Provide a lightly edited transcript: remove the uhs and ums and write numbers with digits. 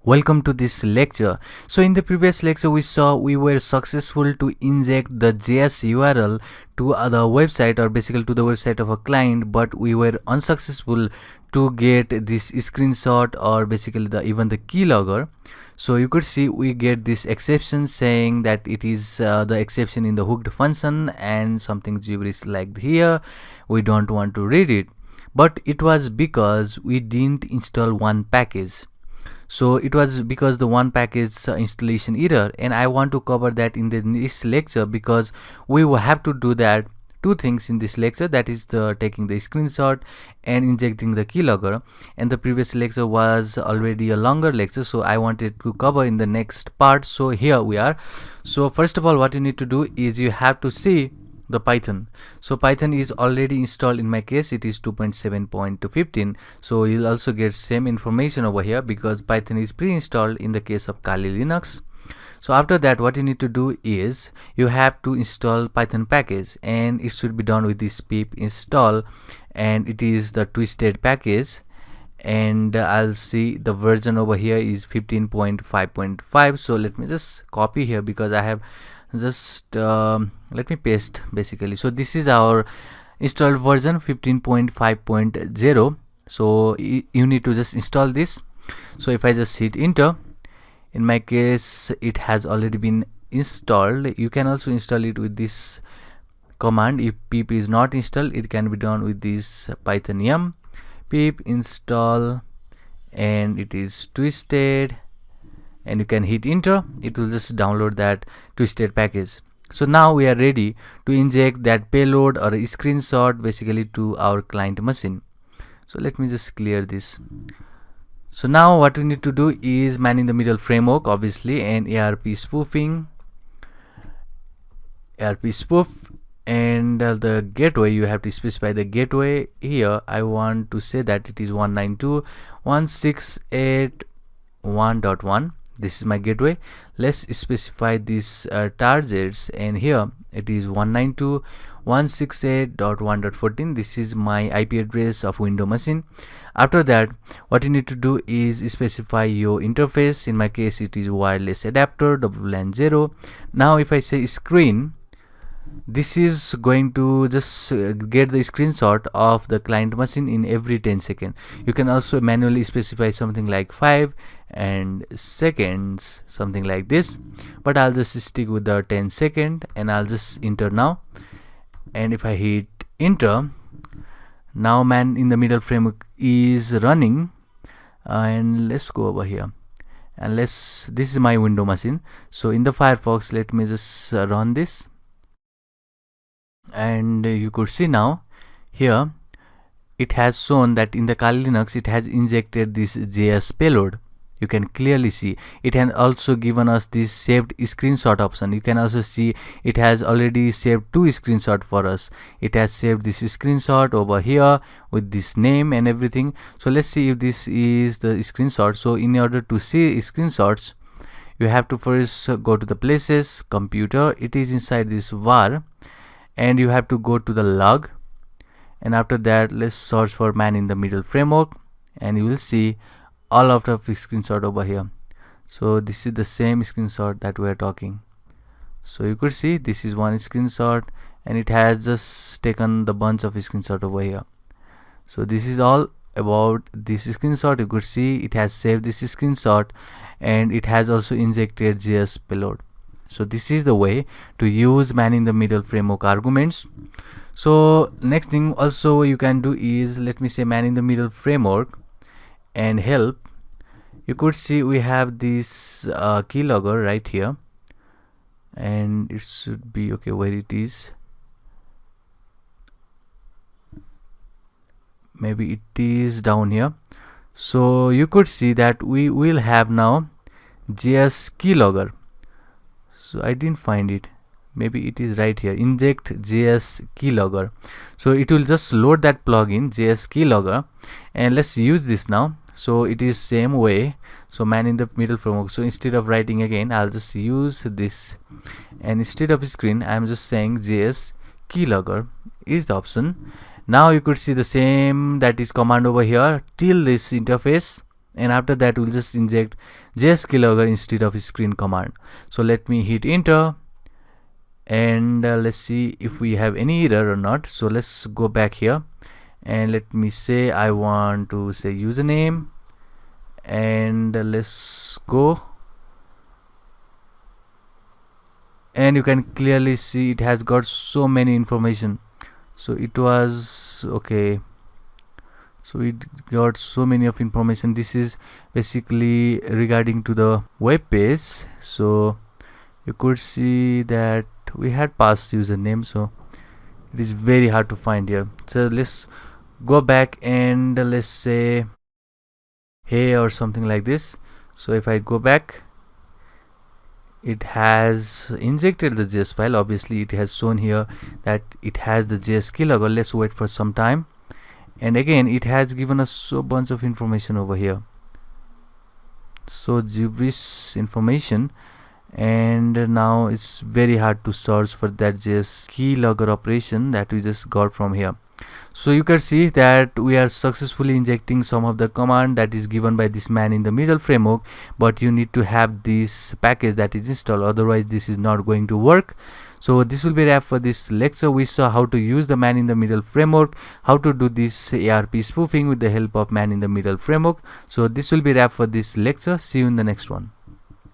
Welcome to this lecture. So in the previous lecture we saw we were successful to inject the JS URL to the website, or basically to the website of a client, but we were unsuccessful to get this screenshot or basically even the keylogger. So you could see we get this exception saying that it is the exception in the hooked function and something gibberish like here. We don't want to read it, but it was because we didn't install one package. So it was because the one package installation error, and I want to cover that in this lecture because we will have to do that two things in this lecture, that is taking the screenshot and injecting the keylogger. And the previous lecture was already a longer lecture, so I wanted to cover in the next part. So here we are. So first of all, what you need to do is you have to see the Python. So Python is already installed. In my case it is 2.7.15. so you'll also get same information over here because Python is pre-installed in the case of Kali Linux. So after that, what you need to do is you have to install Python package, and it should be done with this pip install, and it is the twisted package. And I'll see the version over here is 15.5.5. so let me just copy here because I have just let me paste basically. So this is our installed version 15.5.0. so you need to just install this. So if I just hit enter, in my case it has already been installed. You can also install it with this command. If pip is not installed, it can be done with this python yum pip install, and it is twisted, and you can hit enter. It will just download that twisted package. So now we are ready to inject that payload or a screenshot basically to our client machine. So let me just clear this. So now what we need to do is man in the middle framework, obviously, and ARP spoof, and the gateway, you have to specify the gateway. Here I want to say that it is 192.168.1.1. this is my gateway. Let's specify these targets, and here it is 192.168.1.14. this is my IP address of window machine. After that, what you need to do is specify your interface. In my case it is wireless adapter WLAN 0. Now if I say screen, this is going to just get the screenshot of the client machine in every 10 seconds. You can also manually specify something like 5 and seconds, something like this, but I'll just stick with the 10 second, and I'll just enter now. And if I hit enter, now man in the middle framework is running. And let's go over here, and this is my window machine. So in the Firefox, let me just run this, and you could see now here it has shown that in the Kali Linux it has injected this JS payload. You can clearly see it has also given us this saved screenshot option. You can also see it has already saved two screenshots for us. It has saved this screenshot over here with this name and everything. So let's see if this is the screenshot. So in order to see screenshots, you have to first go to the places, computer, it is inside this var, and you have to go to the log, and after that let's search for man in the middle framework, and you will see all of the screenshot over here. So this is the same screenshot that we are talking. So you could see this is one screenshot, and it has just taken the bunch of screenshot over here. So this is all about this screenshot. You could see it has saved this screenshot, and it has also injected JS payload. So this is the way to use man in the middle framework arguments. So next thing also you can do is, let me say man in the middle framework and help. You could see we have this keylogger right here, and it should be okay where it is. Maybe it is down here. So you could see that we will have now JS keylogger. So I didn't find it. Maybe it is right here, inject JS keylogger. So it will just load that plugin JS keylogger, and let's use this now. So it is same way. So man in the middle framework. So instead of writing again, I'll just use this, and instead of screen I'm just saying JS keylogger is the option. Now you could see the same, that is command over here till this interface. and after that we'll just inject JS keylogger instead of screen command. So let me hit enter, and let's see if we have any error or not. So let's go back here, and let me say I want to say username, and let's go, and you can clearly see it has got so many information. So it was okay, so it got so many of information. This is basically regarding to the web page. So you could see that we had passed username, so it is very hard to find here. So let's go back and let's say hey or something like this. So if I go back, it has injected the JS file. Obviously it has shown here that it has the JS keylogger. Let's wait for some time, and again it has given us so bunch of information over here, so gibberish information, and now it's very hard to search for that JS keylogger operation that we just got from here. So you can see that we are successfully injecting some of the command that is given by this man in the middle framework, but you need to have this package that is installed, otherwise this is not going to work. So this will be wrap for this lecture. We saw how to use the man in the middle framework, how to do this ARP spoofing with the help of man in the middle framework. So this will be wrap for this lecture. See you in the next one.